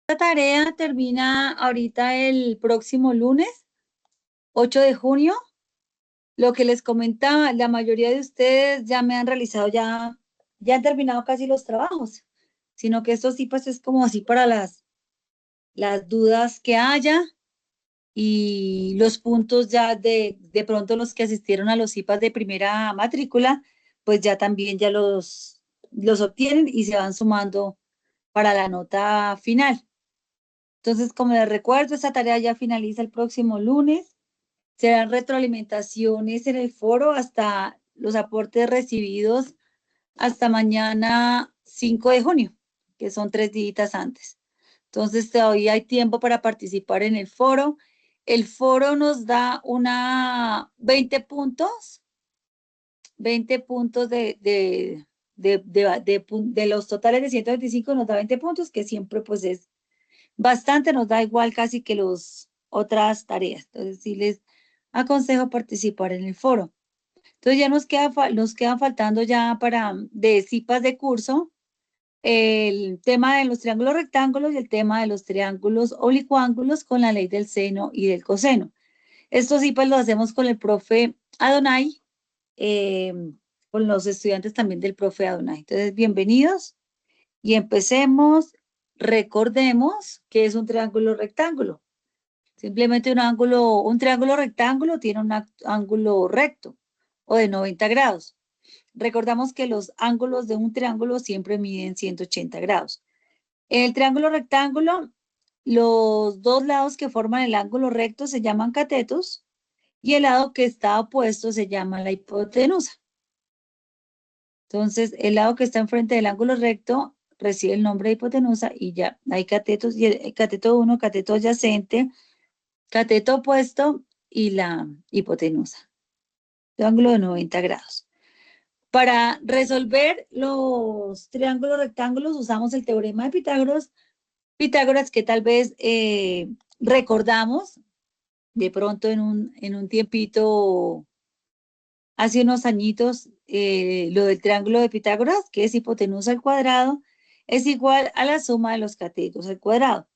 Esta tarea termina ahorita el próximo lunes, 8 de junio. Lo que les comentaba, la mayoría de ustedes ya me han realizado, ya han terminado casi los trabajos, sino que esto sí pues es como así para las dudas que haya y los puntos ya de pronto los que asistieron a los IPAs de primera matrícula, pues ya también ya los obtienen y se van sumando para la nota final. Entonces, como les recuerdo, esta tarea ya finaliza el próximo lunes. Serán retroalimentaciones en el foro hasta los aportes recibidos hasta mañana 5 de junio, que son 3 días antes. Entonces, todavía hay tiempo para participar en el foro. El foro nos da 20 puntos de los totales de 125 nos da 20 puntos, que siempre pues es bastante, nos da igual casi que las otras tareas. Entonces, sí les aconsejo participar en el foro. Entonces, ya nos quedan faltando ya para de CIPAS de curso el tema de los triángulos rectángulos y el tema de los triángulos oblicuángulos con la ley del seno y del coseno. Estos CIPAS los hacemos con el profe Adonai, eh, con los estudiantes también del profe Adonai. Entonces, bienvenidos y empecemos. Recordemos que es un triángulo rectángulo. Simplemente un triángulo rectángulo tiene un ángulo recto o de 90 grados. Recordamos que los ángulos de un triángulo siempre miden 180 grados. En el triángulo rectángulo, los dos lados que forman el ángulo recto se llaman catetos y el lado que está opuesto se llama la hipotenusa. Entonces, el lado que está enfrente del ángulo recto recibe el nombre de hipotenusa y ya hay catetos, y el cateto 1, cateto adyacente, cateto opuesto y la hipotenusa, de ángulo de 90 grados. Para resolver los triángulos rectángulos usamos el teorema de Pitágoras, Pitágoras que tal vez recordamos de pronto en un tiempito, hace unos añitos, lo del triángulo de Pitágoras, que es hipotenusa al cuadrado, es igual a la suma de los catetos al cuadrado.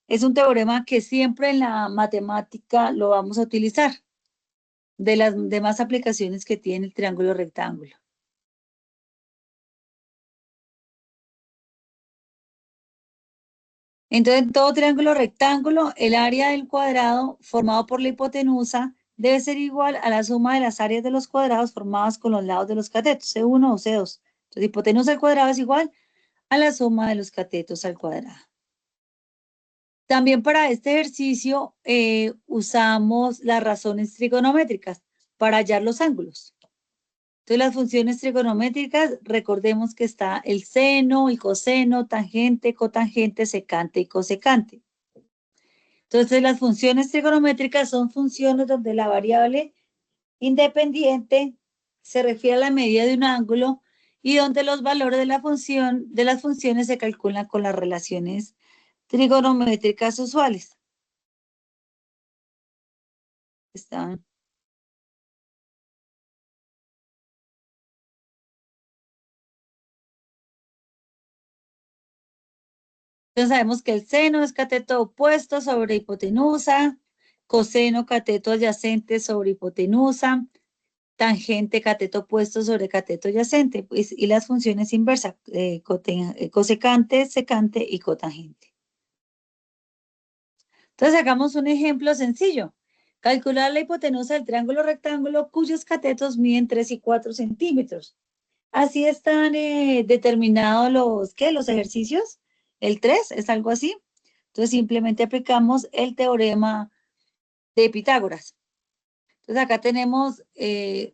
Es un teorema que siempre en la matemática lo vamos a utilizar, de las demás aplicaciones que tiene el triángulo rectángulo. Entonces, en todo triángulo rectángulo, el área del cuadrado formado por la hipotenusa debe ser igual a la suma de las áreas de los cuadrados formadas con los lados de los catetos, C1 o C2. Entonces, hipotenusa al cuadrado es igual a la suma de los catetos al cuadrado. También para este ejercicio usamos las razones trigonométricas para hallar los ángulos. Entonces, las funciones trigonométricas, recordemos que está el seno y coseno, tangente, cotangente, secante y cosecante. Entonces, las funciones trigonométricas son funciones donde la variable independiente se refiere a la medida de un ángulo y donde los valores de de las funciones se calculan con las relaciones trigonométricas usuales. Están. Entonces sabemos que el seno es cateto opuesto sobre hipotenusa, coseno cateto adyacente sobre hipotenusa, tangente cateto opuesto sobre cateto adyacente, pues, y las funciones inversas, cosecante, secante y cotangente. Entonces hagamos un ejemplo sencillo. Calcular la hipotenusa del triángulo rectángulo cuyos catetos miden 3 y 4 centímetros. Así están determinados los ejercicios. El 3 es algo así. Entonces simplemente aplicamos el teorema de Pitágoras. Entonces acá tenemos,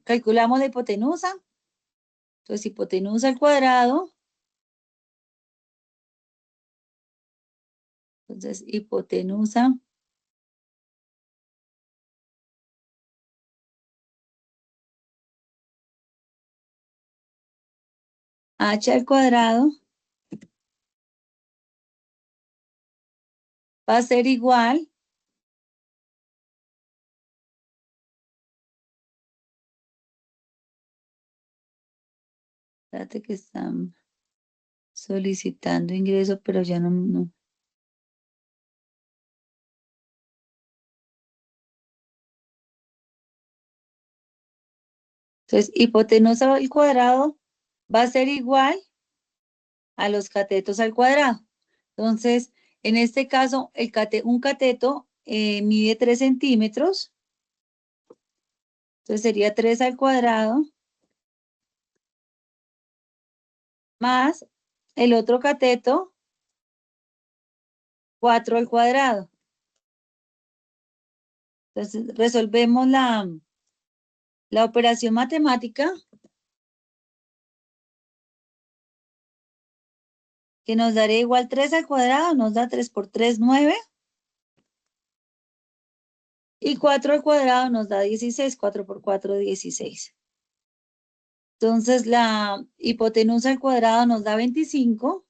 calculamos la hipotenusa. Entonces hipotenusa al cuadrado. Entonces hipotenusa h al cuadrado va a ser igual. Espérate que están solicitando ingreso, pero ya no. Entonces, hipotenusa al cuadrado va a ser igual a los catetos al cuadrado. Entonces, en este caso, un cateto mide 3 centímetros. Entonces sería 3 al cuadrado más el otro cateto, 4 al cuadrado. Entonces resolvemos la operación matemática que nos daría igual 3 al cuadrado, nos da 3 por 3, 9. Y 4 al cuadrado nos da 16, 4 por 4, 16. Entonces la hipotenusa al cuadrado nos da 25.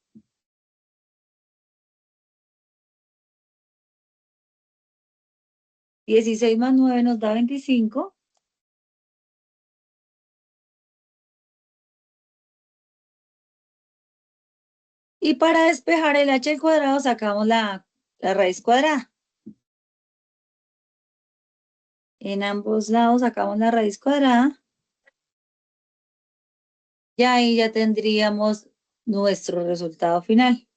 16 más 9 nos da 25. Y para despejar el h al cuadrado sacamos la raíz cuadrada. En ambos lados sacamos la raíz cuadrada. Y ahí ya tendríamos nuestro resultado final.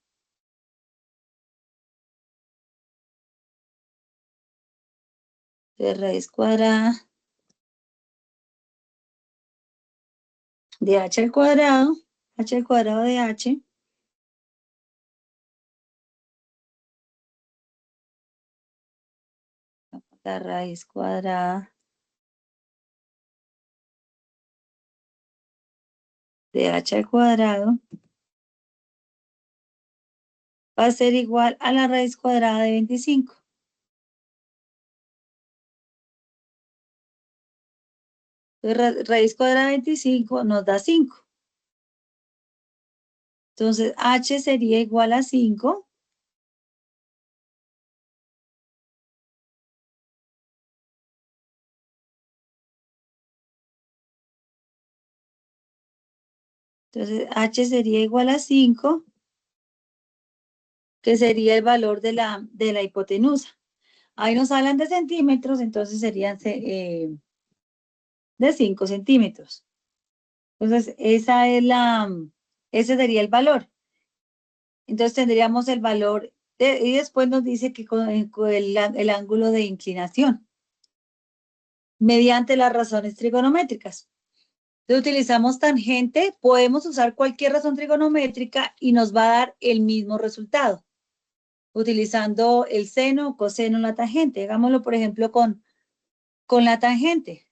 De raíz cuadrada de h al cuadrado, h al cuadrado de h, la raíz cuadrada de h al cuadrado va a ser igual a la raíz cuadrada de 25. Entonces, raíz cuadrada de 25 nos da 5. Entonces, h sería igual a 5. Entonces, h sería igual a 5, que sería el valor de la hipotenusa. Ahí nos hablan de centímetros, entonces serían de 5 centímetros. Entonces, ese sería el valor. Entonces, tendríamos el valor, y después nos dice que con el ángulo de inclinación, mediante las razones trigonométricas. Entonces, utilizamos tangente, podemos usar cualquier razón trigonométrica y nos va a dar el mismo resultado, utilizando el seno, coseno, la tangente. Hagámoslo, por ejemplo, con la tangente.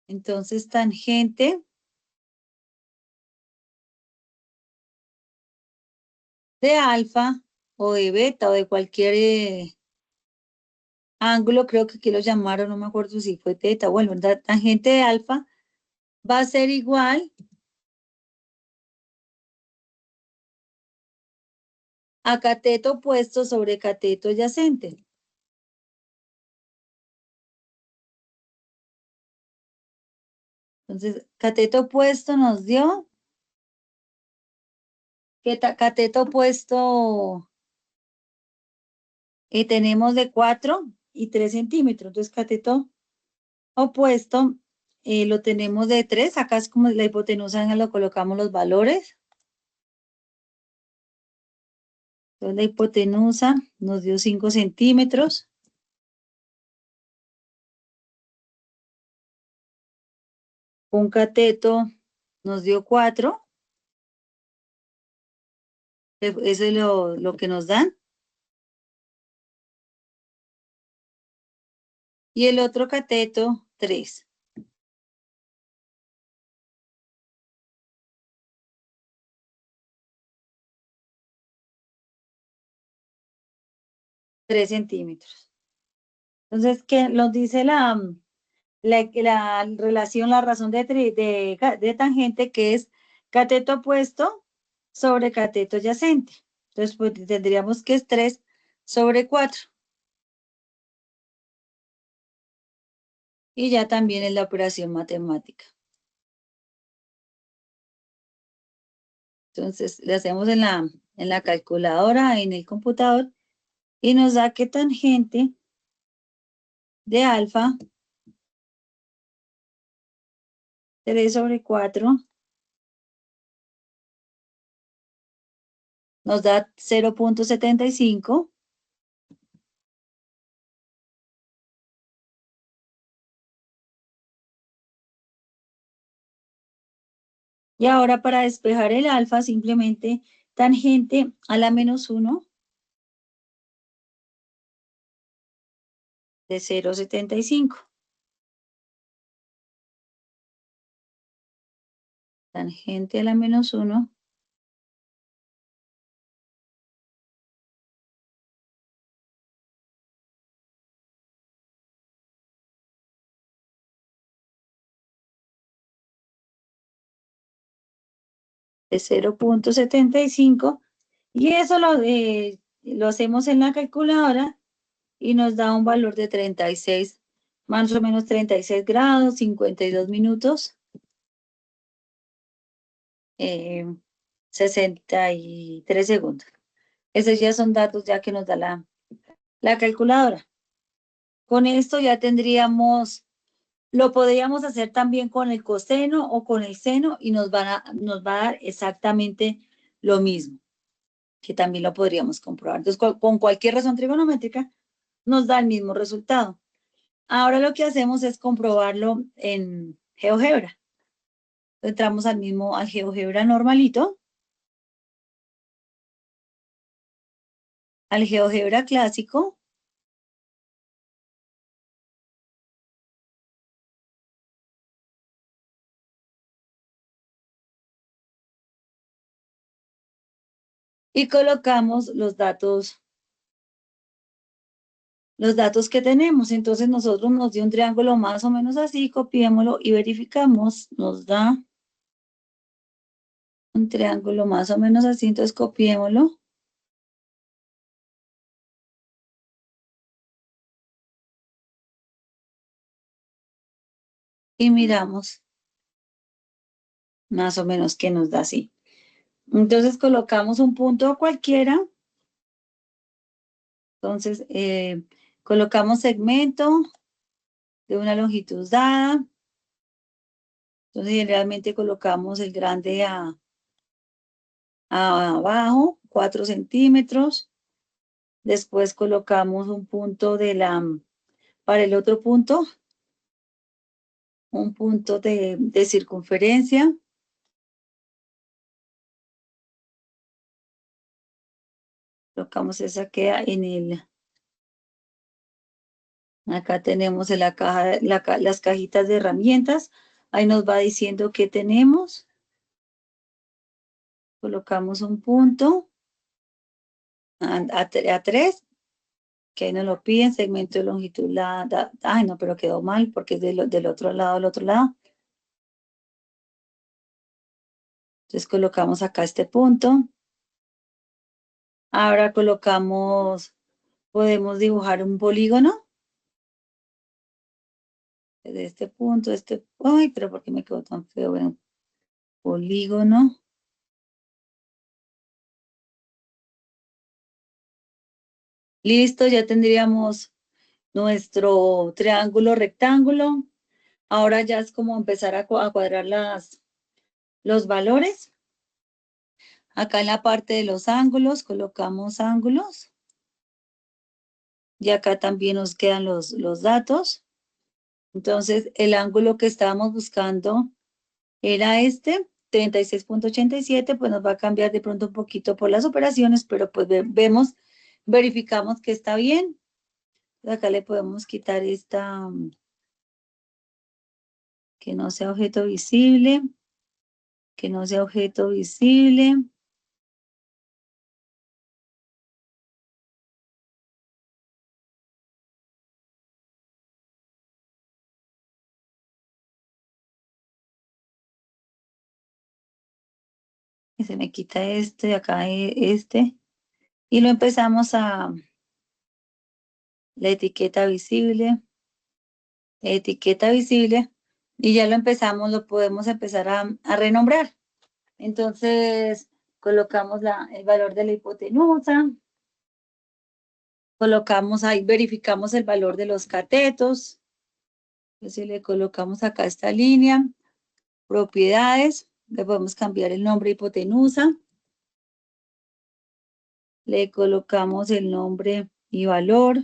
Entonces, tangente de alfa o de beta o de cualquier ángulo, creo que aquí lo llamaron, no me acuerdo si fue teta, bueno, la tangente de alfa va a ser igual a cateto opuesto sobre cateto adyacente. Entonces, cateto opuesto nos dio que cateto opuesto tenemos de 4 y 3 centímetros. Entonces, cateto opuesto lo tenemos de 3. Acá es como la hipotenusa, lo colocamos los valores. Entonces, la hipotenusa nos dio 5 centímetros. Un cateto nos dio 4. Eso es lo que nos dan. Y el otro cateto, 3. 3 centímetros. Entonces, ¿qué nos dice la relación, la razón de tangente, que es cateto opuesto sobre cateto adyacente? Entonces, pues tendríamos que es 3 sobre 4. Y ya también es la operación matemática. Entonces, le hacemos en la calculadora, en el computador, y nos da que tangente de alfa 3/4 nos da 0.75. Y ahora para despejar el alfa, simplemente tangente a la -1 de 0.75. Tangente a la -1 de 0.75. Y eso lo hacemos en la calculadora y nos da un valor de 36, más o menos 36 grados, 52 minutos, 63 segundos. Esos ya son datos ya que nos da la calculadora. Con esto ya tendríamos, lo podríamos hacer también con el coseno o con el seno y nos va a dar exactamente lo mismo, que también lo podríamos comprobar. Entonces, con cualquier razón trigonométrica nos da el mismo resultado. Ahora lo que hacemos es comprobarlo en GeoGebra. Entramos al GeoGebra normalito, al GeoGebra clásico, y colocamos los datos que tenemos. Entonces nosotros nos dio un triángulo más o menos así, copiémoslo y verificamos, nos da un triángulo más o menos así, entonces copiémoslo. Y miramos más o menos qué nos da así. Entonces colocamos un punto cualquiera. Entonces colocamos segmento de una longitud dada. Entonces generalmente colocamos el grande abajo, 4 centímetros. Después colocamos un punto para el otro punto, un punto de circunferencia. Colocamos esa queda acá tenemos en la caja, las cajitas de herramientas. Ahí nos va diciendo qué tenemos. Colocamos un punto a 3, que ahí nos lo piden, segmento de longitud, ay no, pero quedó mal porque es del otro lado, al otro lado. Entonces colocamos acá este punto. Ahora podemos dibujar un polígono. De este punto, ay, pero ¿por qué me quedó tan feo? Bueno, polígono. Listo, ya tendríamos nuestro triángulo rectángulo. Ahora ya es como empezar a cuadrar los valores. Acá en la parte de los ángulos colocamos ángulos. Y acá también nos quedan los datos. Entonces, el ángulo que estábamos buscando era 36.87, pues nos va a cambiar de pronto un poquito por las operaciones, pero pues verificamos que está bien. Acá le podemos quitar que no sea objeto visible, que no sea objeto visible. Y se me quita y acá y lo empezamos la etiqueta visible, y ya lo podemos empezar a renombrar. Entonces, colocamos el valor de la hipotenusa. Colocamos ahí, verificamos el valor de los catetos. Entonces le colocamos acá esta línea, propiedades, le podemos cambiar el nombre hipotenusa. Le colocamos el nombre y valor.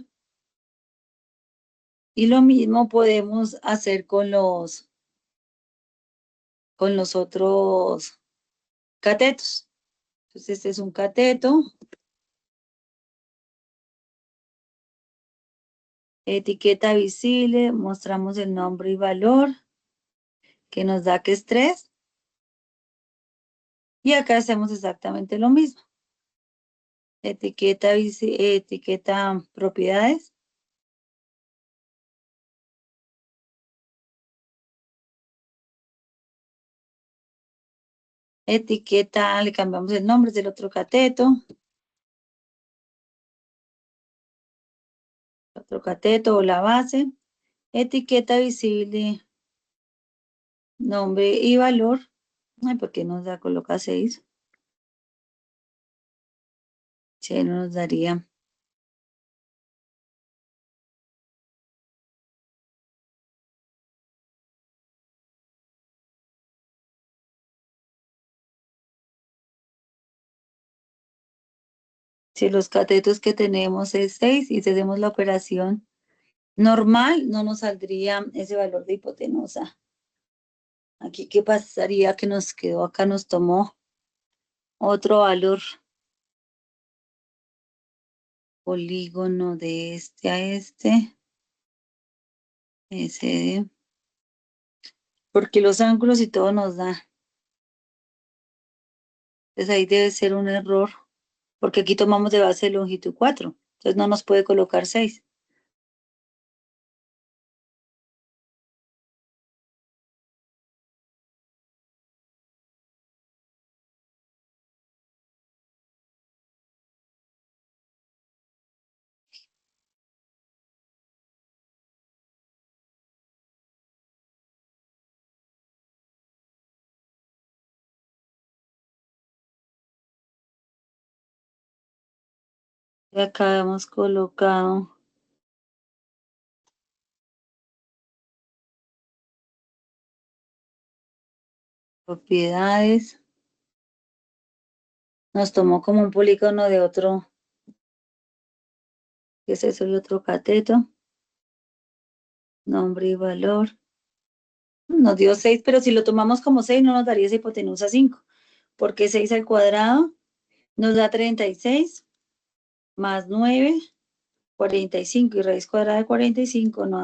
Y lo mismo podemos hacer con los otros catetos. Entonces este es un cateto. Etiqueta visible, mostramos el nombre y valor, que nos da que es 3. Y acá hacemos exactamente lo mismo. Etiqueta propiedades. Etiqueta, le cambiamos el nombre del otro cateto. Otro cateto o la base. Etiqueta visible, nombre y valor. Ay, ¿por qué nos da coloca 6? Sí, no nos daría. Si los catetos que tenemos es 6 y si hacemos la operación normal, no nos saldría ese valor de hipotenusa. Aquí, ¿qué pasaría? Que nos quedó acá, nos tomó otro valor. Polígono de este a este. Ese, porque los ángulos y todo nos da. Entonces ahí debe ser un error, porque aquí tomamos de base de longitud 4. Entonces no nos puede colocar 6. Y acá hemos colocado propiedades. Nos tomó como un polígono de otro, que es eso, el otro cateto. Nombre y valor. Nos dio 6, pero si lo tomamos como 6 no nos daría esa hipotenusa 5, porque 6 al cuadrado nos da 36 más 9, 45, y raíz cuadrada de 45 no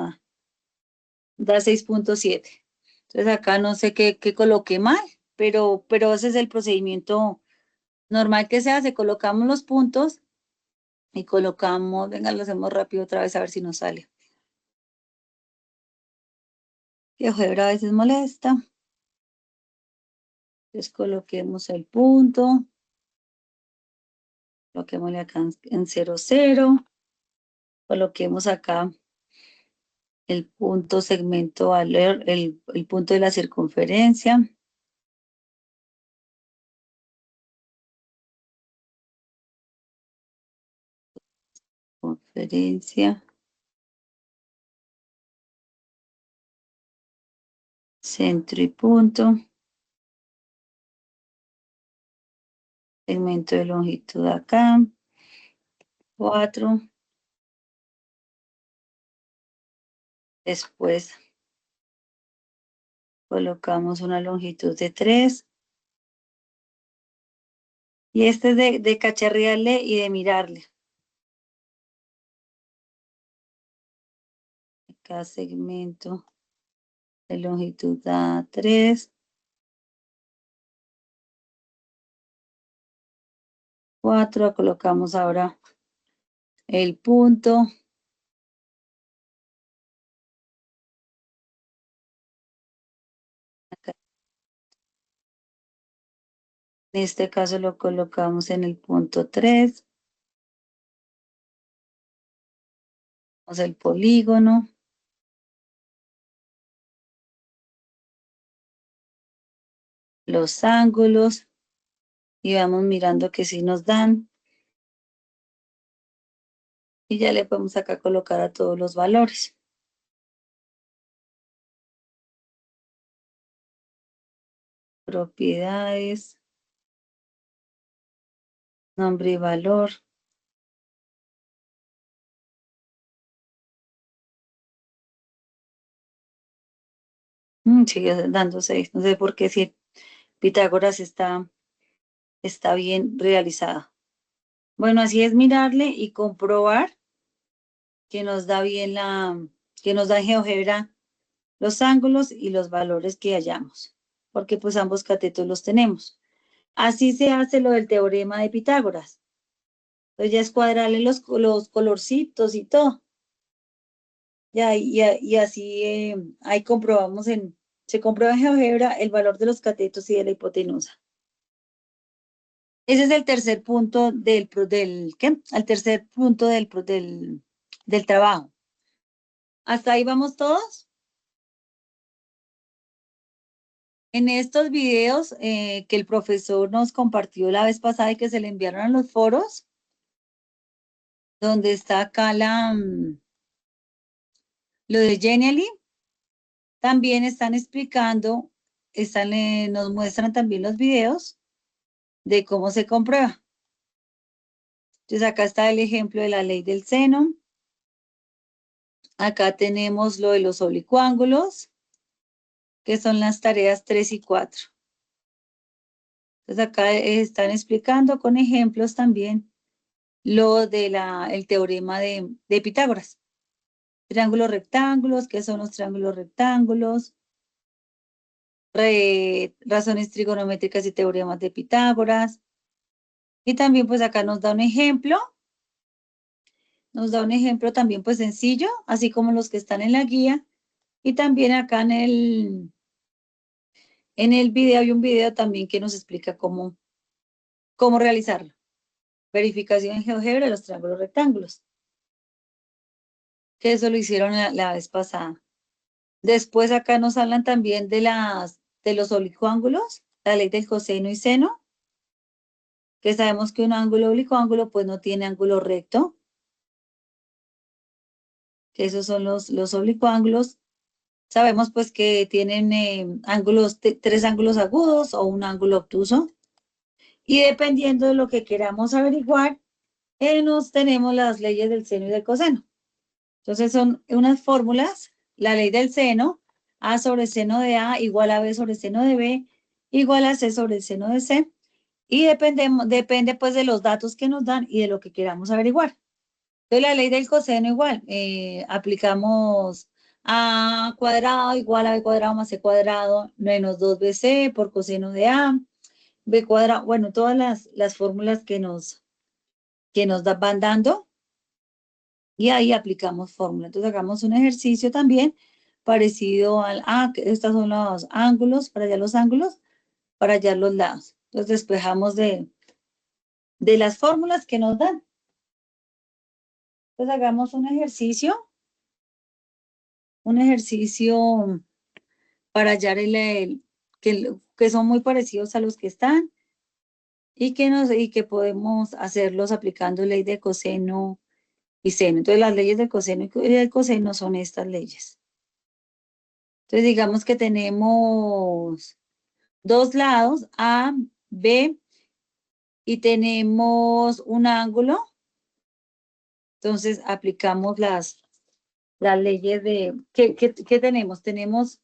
da 6.7. Entonces acá no sé qué coloqué mal, pero ese es el procedimiento normal que se hace. Colocamos los puntos y colocamos, venga, lo hacemos rápido otra vez a ver si nos sale. Que GeoGebra a veces molesta. Entonces coloquemos el punto. Coloquémosle acá en 0, 0. Coloquemos acá el punto segmento valor, el punto de la circunferencia. Conferencia. Centro y punto. Segmento de longitud acá. 4. Después colocamos una longitud de 3. Y este es de cacharrearle y de mirarle. Cada segmento de longitud da 3. 4. Colocamos ahora el punto. Acá. En este caso lo colocamos en el punto 3. Vamos el polígono. Los ángulos. Y vamos mirando que sí nos dan. Y ya le podemos acá colocar a todos los valores. Propiedades, nombre y valor. Sigue dando 6. No sé por qué si Pitágoras está bien realizada. Bueno, así es mirarle y comprobar que nos da bien que nos da en GeoGebra los ángulos y los valores que hallamos, porque pues ambos catetos los tenemos. Así se hace lo del teorema de Pitágoras. Entonces ya es cuadrarle los colorcitos y todo. Ya, y así ahí comprobamos se comprueba en GeoGebra el valor de los catetos y de la hipotenusa. Ese es el tercer punto ¿qué? El tercer punto del trabajo. ¿Hasta ahí vamos todos? En estos videos que el profesor nos compartió la vez pasada y que se le enviaron a los foros, donde está acá lo de Genially, también están explicando, nos muestran también los videos de cómo se comprueba. Entonces acá está el ejemplo de la ley del seno. Acá tenemos lo de los oblicuángulos, que son las tareas 3 y 4. Entonces acá están explicando con ejemplos también lo de el teorema de Pitágoras. Triángulos rectángulos, ¿qué son los triángulos rectángulos? Razones trigonométricas y teoremas de Pitágoras. Y también pues acá nos da un ejemplo también pues sencillo, así como los que están en la guía. Y también acá en el video hay un video también que nos explica cómo realizarlo. Verificación en GeoGebra de los triángulos rectángulos. Que eso lo hicieron la vez pasada. Después acá nos hablan también de los oblicuángulos, la ley del coseno y seno, que sabemos que un ángulo oblicuángulo pues no tiene ángulo recto, que esos son los oblicuángulos. Sabemos pues que tienen tres ángulos agudos o un ángulo obtuso. Y dependiendo de lo que queramos averiguar, nos tenemos las leyes del seno y del coseno. Entonces son unas fórmulas, la ley del seno, A sobre seno de A igual a B sobre seno de B, igual a C sobre el seno de C. Y depende pues de los datos que nos dan y de lo que queramos averiguar. Entonces la ley del coseno igual, aplicamos A cuadrado igual a B cuadrado más C cuadrado menos 2BC por coseno de A, B cuadrado, bueno, todas las fórmulas que nos van dando y ahí aplicamos fórmula. Entonces hagamos un ejercicio también parecido que estos son los ángulos, para allá los ángulos, para allá los lados. Entonces despejamos de las fórmulas que nos dan. Entonces hagamos un ejercicio para hallar que son muy parecidos a los que están y que podemos hacerlos aplicando ley de coseno y seno. Entonces las leyes del coseno y del coseno son estas leyes. Entonces digamos que tenemos dos lados, A, B, y tenemos un ángulo. Entonces aplicamos las leyes ¿qué tenemos? Tenemos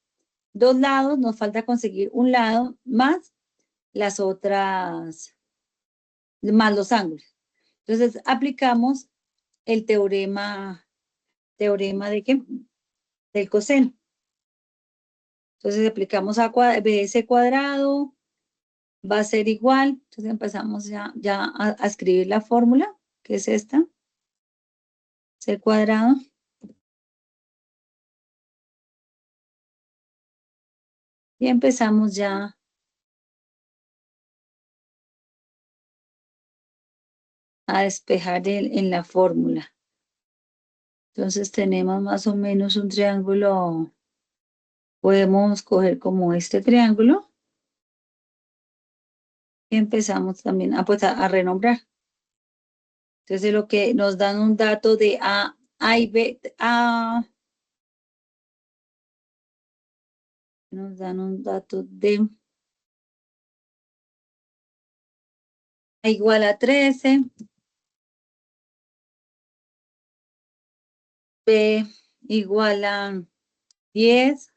dos lados, nos falta conseguir un lado más las otras, más los ángulos. Entonces aplicamos el teorema ¿de qué? Del coseno. Entonces aplicamos BS cuadrado, va a ser igual. Entonces empezamos ya a escribir la fórmula, que es esta, C cuadrado. Y empezamos ya a despejar en la fórmula. Entonces tenemos más o menos un triángulo, podemos coger como este triángulo y empezamos también pues a renombrar. Entonces, lo que nos dan un dato de A y B, nos dan un dato de A igual a 13, B igual a 10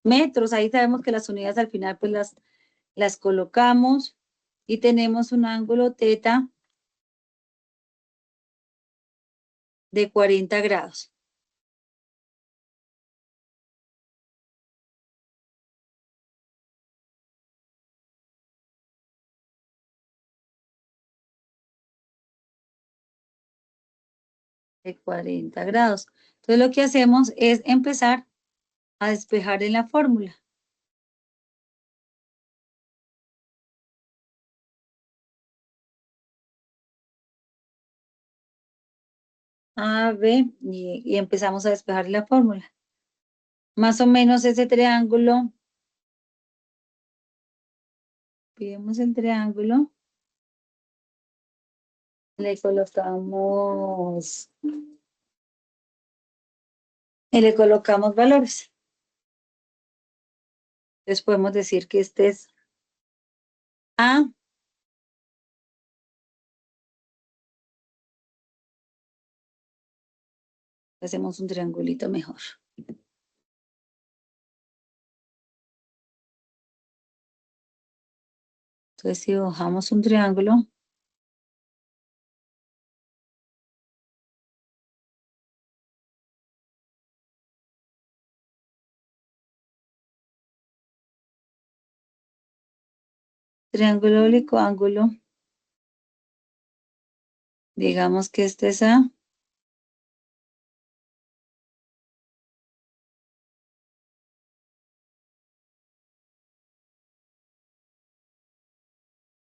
metros. Ahí sabemos que las unidades al final pues las colocamos y tenemos un ángulo teta de 40 grados. De 40 grados. Entonces lo que hacemos es empezar a despejar en la fórmula. A, B, y empezamos a despejar la fórmula. Más o menos ese triángulo, pidemos el triángulo, le colocamos, y le colocamos valores. Entonces podemos decir que este es A, hacemos un triangulito mejor. Entonces si dibujamos un triángulo, triángulo oblicuo ángulo, digamos que este es A,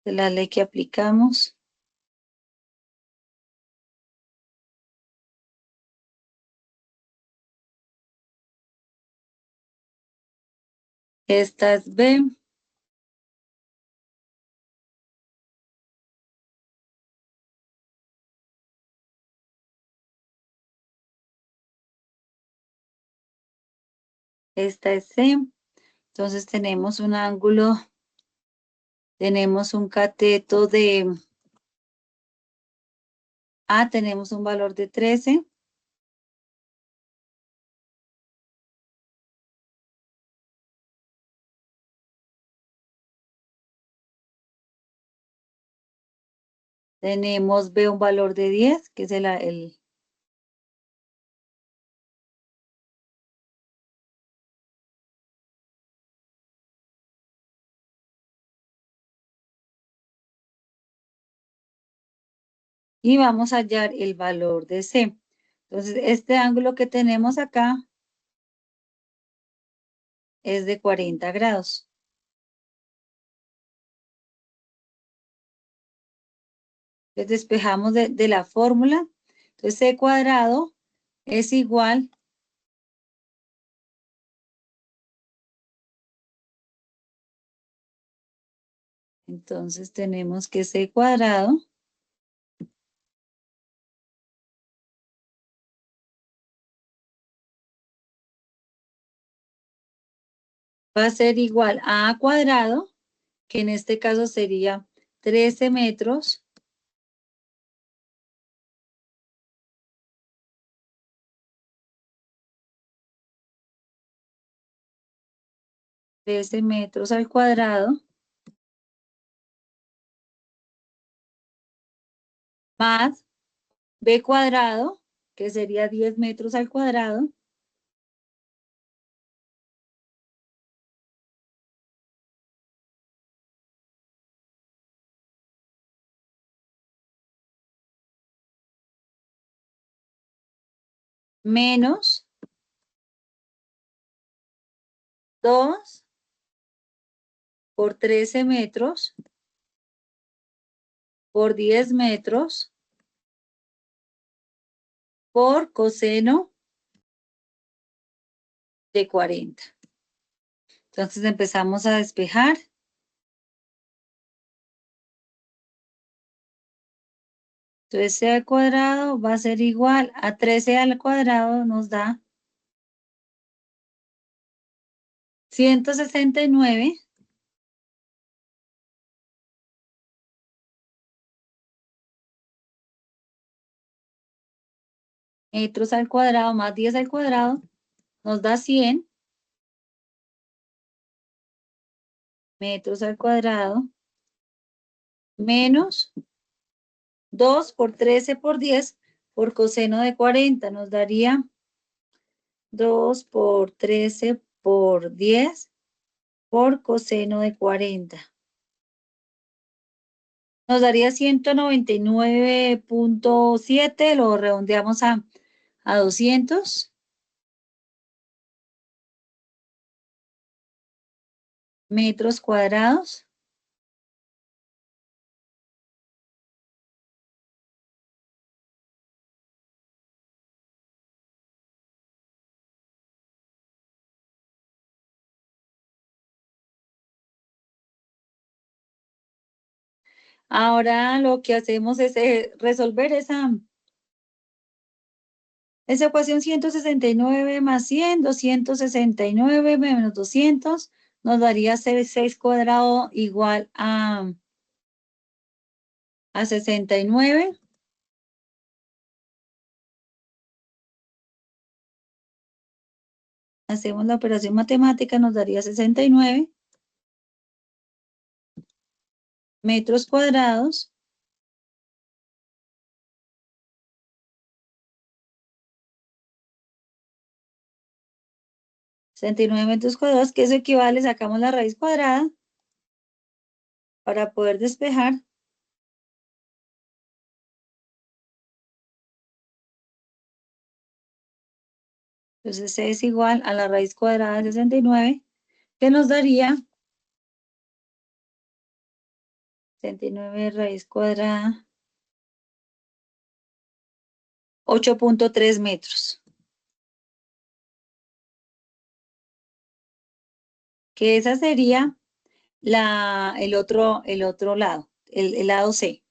de la ley que aplicamos. Esta es B, esta es C. Entonces tenemos un ángulo, tenemos un cateto de A, tenemos un valor de 13. Tenemos B un valor de 10, que es y vamos a hallar el valor de C. Entonces, este ángulo que tenemos acá es de 40 grados. Entonces, despejamos de la fórmula. Entonces, C cuadrado es igual entonces tenemos que C cuadrado va a ser igual a A cuadrado, que en este caso sería 13 metros, al cuadrado, más B cuadrado, que sería 10 metros al cuadrado, menos 2 por 13 metros por 10 metros por coseno de 40. Entonces empezamos a despejar. Entonces c al cuadrado va a ser igual a 13 al cuadrado, nos da 169 metros al cuadrado más 10 al cuadrado, nos da 100 metros al cuadrado menos 2 por 13 por 10 por coseno de 40, nos daría 2 por 13 por 10 por coseno de 40. Nos daría 199.7, lo redondeamos a 200 metros cuadrados. Ahora lo que hacemos es resolver esa ecuación 169 más 100, 269 menos 200, nos daría 6 cuadrado igual a 69. Hacemos la operación matemática, nos daría 69 metros cuadrados. 69 metros cuadrados, que eso equivale, sacamos la raíz cuadrada para poder despejar. Entonces C es igual a la raíz cuadrada de 69, que nos daría 69 raíz cuadrada, 8.3 metros. Que esa sería el otro lado, el lado C.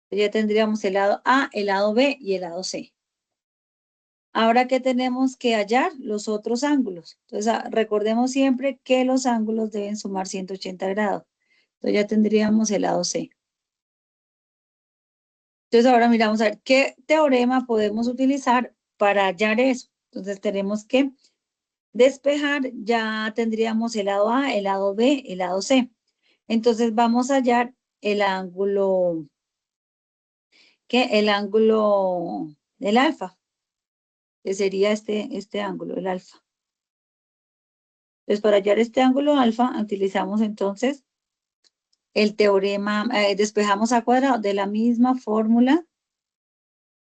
Ya tendríamos el lado A, el lado B y el lado C. Ahora, ¿qué tenemos que hallar? Los otros ángulos. Entonces, recordemos siempre que los ángulos deben sumar 180 grados. Entonces, ya tendríamos el lado C. Entonces, ahora miramos a ver qué teorema podemos utilizar para hallar eso. Entonces, tenemos que despejar, ya tendríamos el lado A, el lado B, el lado C. Entonces, vamos a hallar el ángulo, el ángulo del alfa, que sería este ángulo, el alfa. Entonces, para hallar este ángulo alfa, utilizamos entonces el teorema, despejamos a cuadrado de la misma fórmula.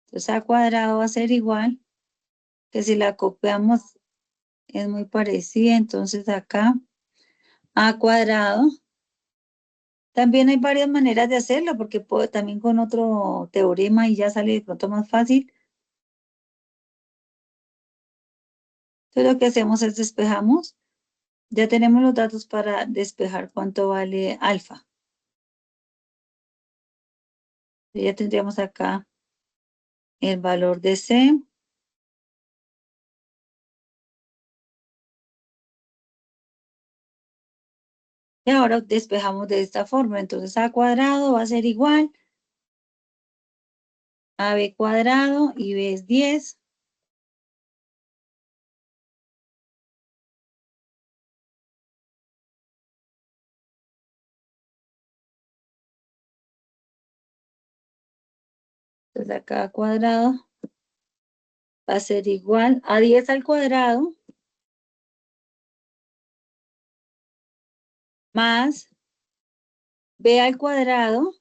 Entonces, a cuadrado va a ser igual, que si la copiamos es muy parecida. Entonces, acá, a cuadrado. También hay varias maneras de hacerlo, porque también con otro teorema y ya sale de pronto más fácil. Entonces, lo que hacemos es despejamos. Ya tenemos los datos para despejar cuánto vale alfa. Ya tendríamos acá el valor de C. Y ahora despejamos de esta forma. Entonces, A cuadrado va a ser igual a B cuadrado y B es 10. Entonces, acá A cuadrado va a ser igual a 10 al cuadrado más B al cuadrado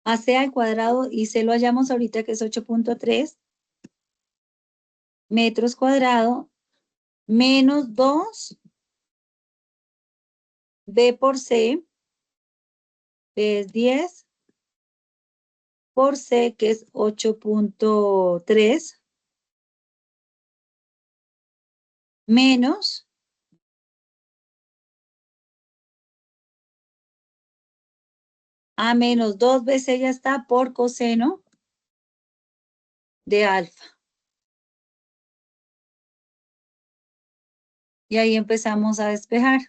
a C al cuadrado, y C lo hallamos ahorita que es 8.3 metros cuadrados menos 2 B por C, B es 10 por C, que es 8.3 menos A menos 2 veces ya está por coseno de alfa. Y ahí empezamos a despejar.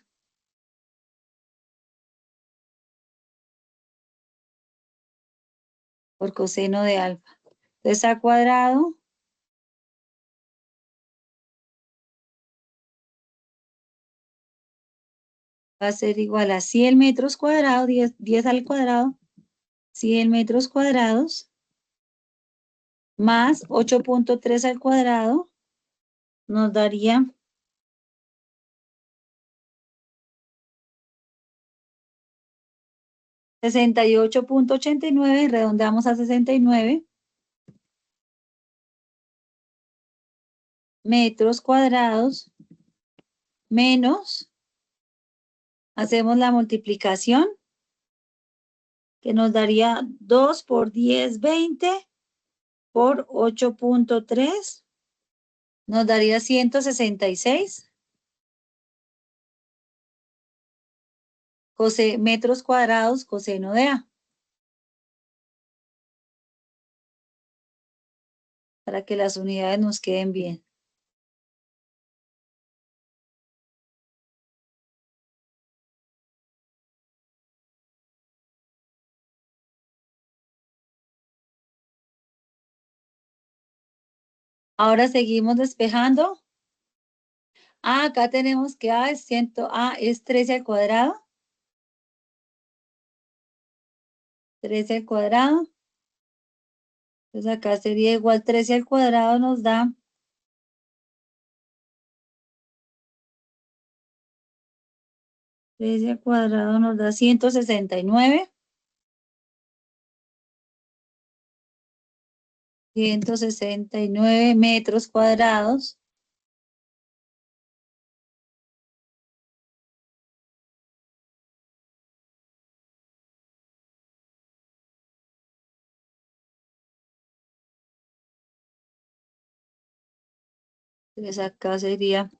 Por coseno de alfa. Entonces a cuadrado va a ser igual a 100 metros cuadrados, 10 al cuadrado, 100 metros cuadrados, más 8.3 al cuadrado, nos daría 68.89, redondeamos a 69 metros cuadrados, menos, hacemos la multiplicación, que nos daría 2 por 10, 20, por 8.3, nos daría 166 metros cuadrados coseno de A, para que las unidades nos queden bien. Ahora seguimos despejando. Acá tenemos que A es 13 al cuadrado. 13 al cuadrado. Entonces acá sería igual 13 al cuadrado nos da 13 al cuadrado nos da 169. 169 metros cuadrados. Entonces acá sería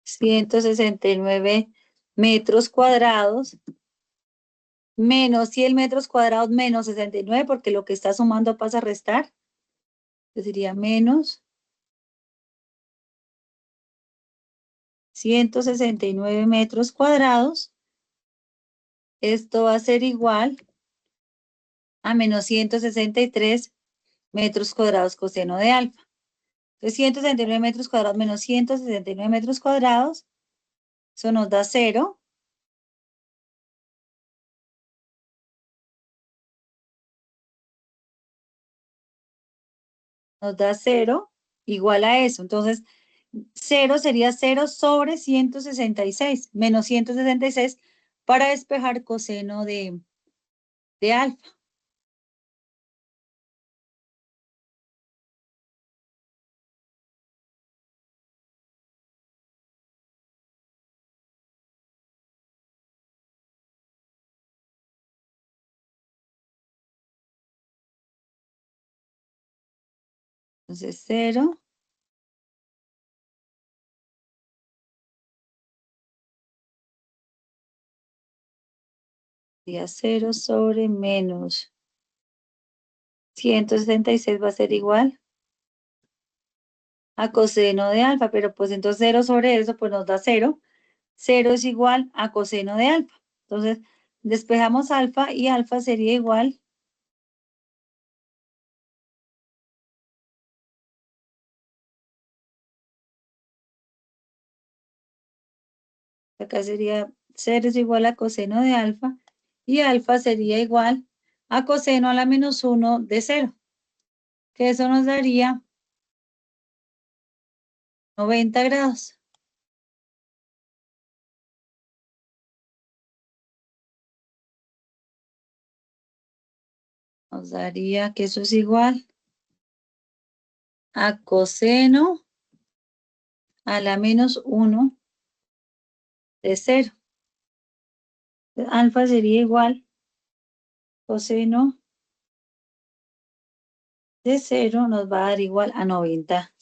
169 metros cuadrados menos 100 metros cuadrados menos 69, porque lo que está sumando pasa a restar. Entonces sería menos 169 metros cuadrados. Esto va a ser igual a menos 163 metros cuadrados coseno de alfa. Entonces 169 metros cuadrados menos 169 metros cuadrados, eso nos da 0. Nos da 0 igual a eso. Entonces 0 sería 0 sobre 166 menos 166 para despejar coseno de alfa. Entonces 0 sería 0 sobre menos 166 va a ser igual a coseno de alfa, pero pues entonces 0 sobre eso pues nos da 0. 0 es igual a coseno de alfa. Entonces despejamos alfa y alfa sería igual, acá sería 0 es igual a coseno de alfa y alfa sería igual a coseno a la menos 1 de 0, que eso nos daría 90 grados. Nos daría que eso es igual a coseno a la menos 1 de 0. Alfa sería igual coseno de 0 nos va a dar igual a 90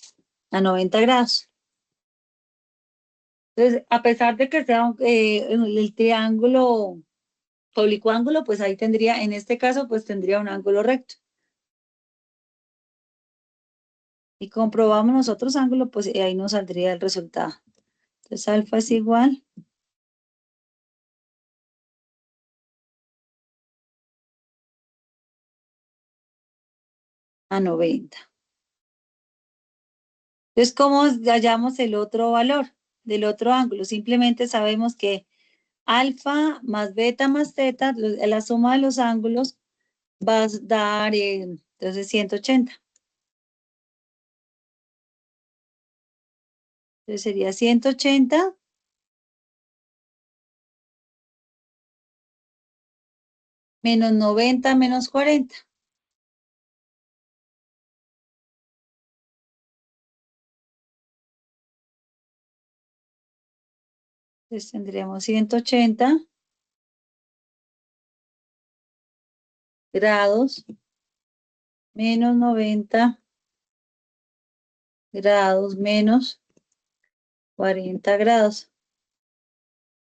grados. Entonces, a pesar de que sea el triángulo oblicuo ángulo, pues ahí tendría, en este caso, pues tendría un ángulo recto. Y comprobamos nosotros ángulo, pues ahí nos saldría el resultado. Entonces, alfa es igual a 90. Entonces, ¿cómo hallamos el otro valor del otro ángulo? Simplemente sabemos que alfa más beta más teta, la suma de los ángulos va a dar, entonces, 180. Entonces, sería 180 menos 90 menos 40. Entonces, tendríamos 180 grados menos 90 grados menos 40 grados,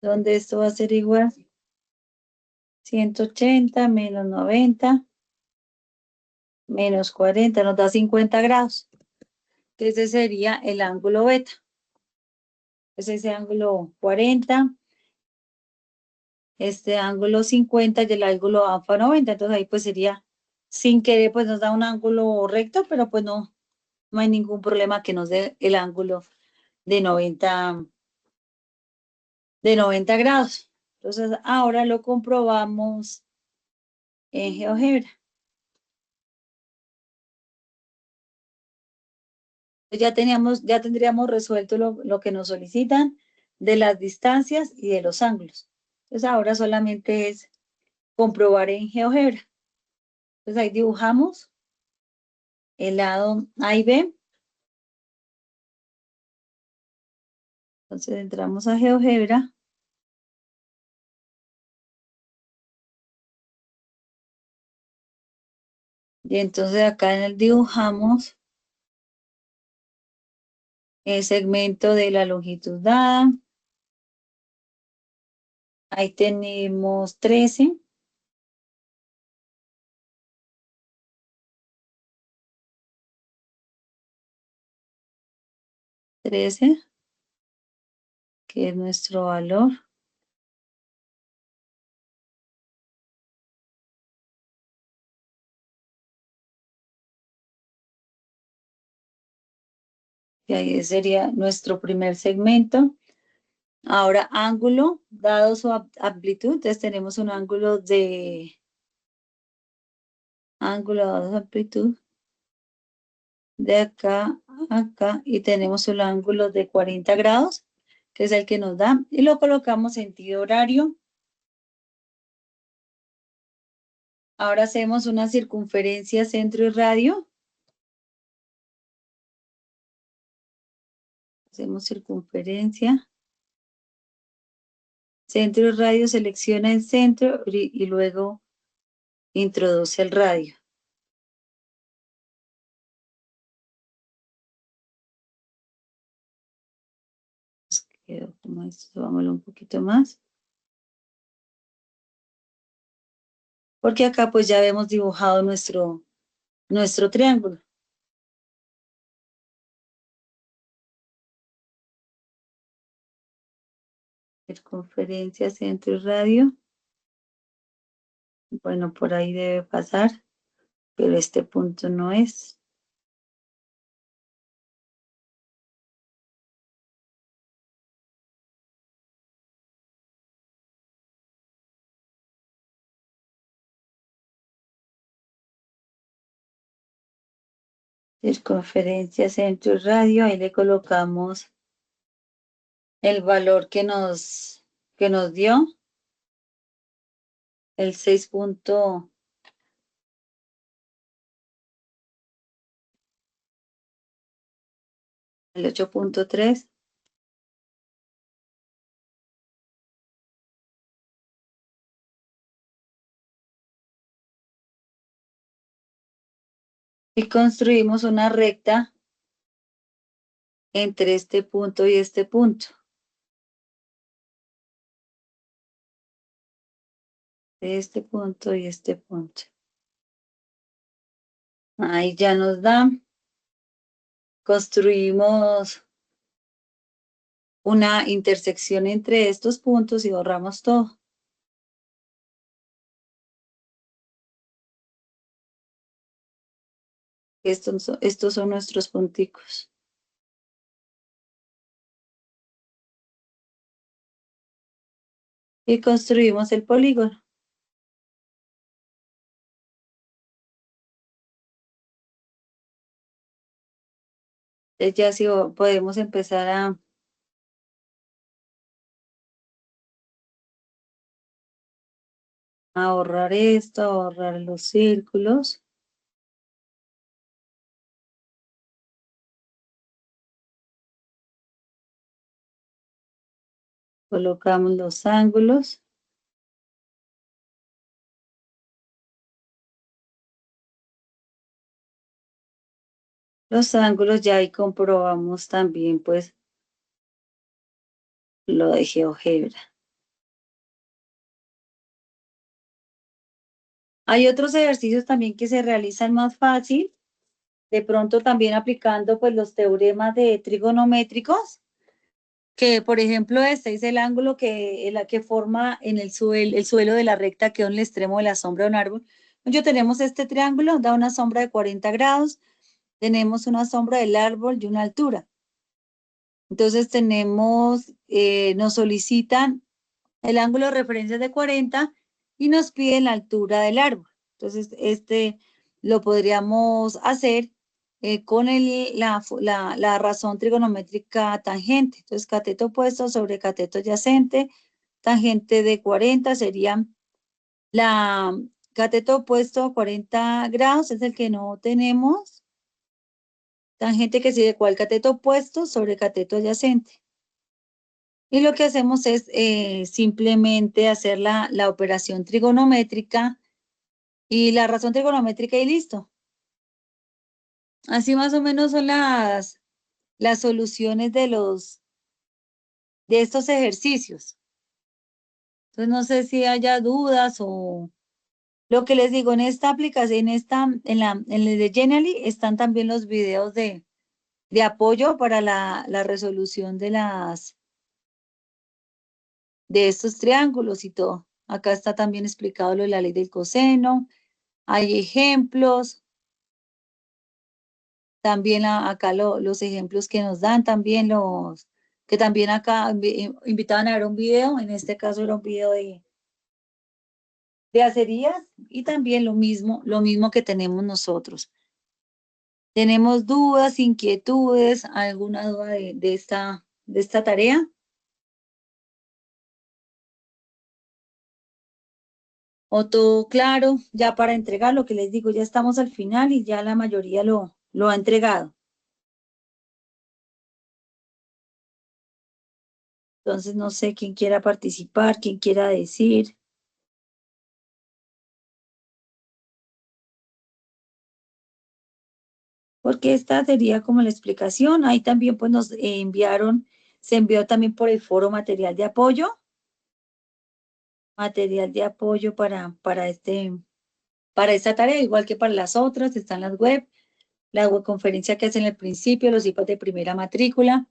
donde esto va a ser igual 180 menos 90 menos 40, nos da 50 grados. Ese sería el ángulo beta. Es ese ángulo 40, este ángulo 50 y el ángulo alfa 90. Entonces ahí pues sería, sin querer, pues nos da un ángulo recto, pero pues no hay ningún problema que nos dé el ángulo de 90 grados. Entonces ahora lo comprobamos en GeoGebra. Ya tendríamos resuelto lo que nos solicitan de las distancias y de los ángulos. Entonces ahora solamente es comprobar en GeoGebra. Entonces ahí dibujamos el lado A y B. Entonces entramos a GeoGebra y entonces acá en el dibujamos el segmento de la longitud dada. Ahí tenemos 13. 13, que es nuestro valor. Y ahí sería nuestro primer segmento. Ahora, ángulo, dado su amplitud, entonces tenemos un ángulo dado su amplitud de acá a acá y tenemos un ángulo de 40 grados, que es el que nos da, y lo colocamos en sentido horario. Ahora hacemos una circunferencia centro y radio. Hacemos circunferencia, centro y radio, selecciona el centro y luego introduce el radio. Quedó como esto, subámoslo un poquito más. Porque acá pues ya habíamos dibujado nuestro triángulo. Circunferencia, centro y radio. Bueno, por ahí debe pasar, pero este punto no es. Circunferencia, centro y radio. Ahí le colocamos el valor que nos dio, el 8.3. Y construimos una recta entre este punto y este punto. este punto y este punto. Ahí ya nos da. Construimos una intersección entre estos puntos y borramos todo. Estos son nuestros punticos. Y construimos el polígono. Entonces ya sí podemos empezar a borrar esto, a borrar los círculos. Colocamos los ángulos. Los ángulos ya ahí comprobamos también pues lo de GeoGebra. Hay otros ejercicios también que se realizan más fácil, de pronto también aplicando pues los teoremas de trigonométricos, que por ejemplo este es el ángulo que forma en el suelo de la recta que es en el extremo de la sombra de un árbol. Yo tenemos este triángulo, da una sombra de 40 grados, tenemos una sombra del árbol y una altura. Entonces nos solicitan el ángulo de referencia es de 40 y nos piden la altura del árbol. Entonces, este lo podríamos hacer con la razón trigonométrica tangente. Entonces, cateto opuesto sobre cateto adyacente, tangente de 40 sería la cateto opuesto a 40 grados, es el que no tenemos. Tangente que sigue cuál cateto opuesto sobre cateto adyacente. Y lo que hacemos es simplemente hacer la operación trigonométrica y la razón trigonométrica y listo. Así más o menos son las soluciones de estos ejercicios. Entonces no sé si haya dudas o lo que les digo en esta aplicación, en el de Genially están también los videos de apoyo para la resolución de estos triángulos y todo. Acá está también explicado lo de la ley del coseno. Hay ejemplos, también acá los ejemplos que nos dan, también que también acá invitaban a ver un video, en este caso era un video de acerías y también lo mismo que tenemos nosotros. ¿Tenemos dudas, inquietudes, alguna duda de esta tarea? ¿O todo claro? Ya para entregar lo que les digo, ya estamos al final y ya la mayoría lo ha entregado. Entonces, no sé quién quiera participar, quién quiera decir. Porque esta sería como la explicación. Ahí también pues nos se envió también por el foro material de apoyo para esta tarea, igual que para las otras, están la web conferencia que hacen al principio, los IPAs de primera matrícula.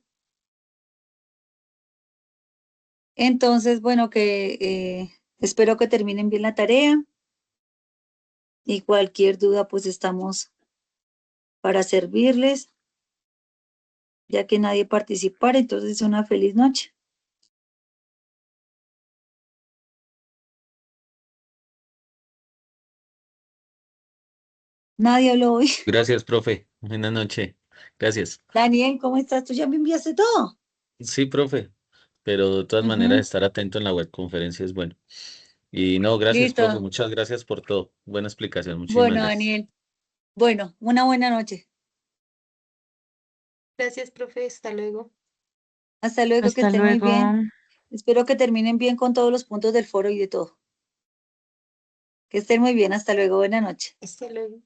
Entonces, bueno, espero que terminen bien la tarea y cualquier duda, pues estamos para servirles, ya que nadie participara, entonces una feliz noche. Nadie habló hoy. Gracias, profe. Buenas noches. Gracias. Daniel, ¿cómo estás? ¿Tú ya me enviaste todo? Sí, profe, pero de todas maneras Ujú. estar atento en la webconferencia es bueno. Y no, gracias, profe. Listo. Muchas gracias por todo. Buena explicación. Muchísimas Bueno, gracias. Daniel. Bueno, una buena noche. Gracias, profe. Hasta luego. Hasta luego, que Hasta estén muy luego. bien. Espero que terminen bien con todos los puntos del foro y de todo. Que estén muy bien. Hasta luego. Buena noche. Hasta luego.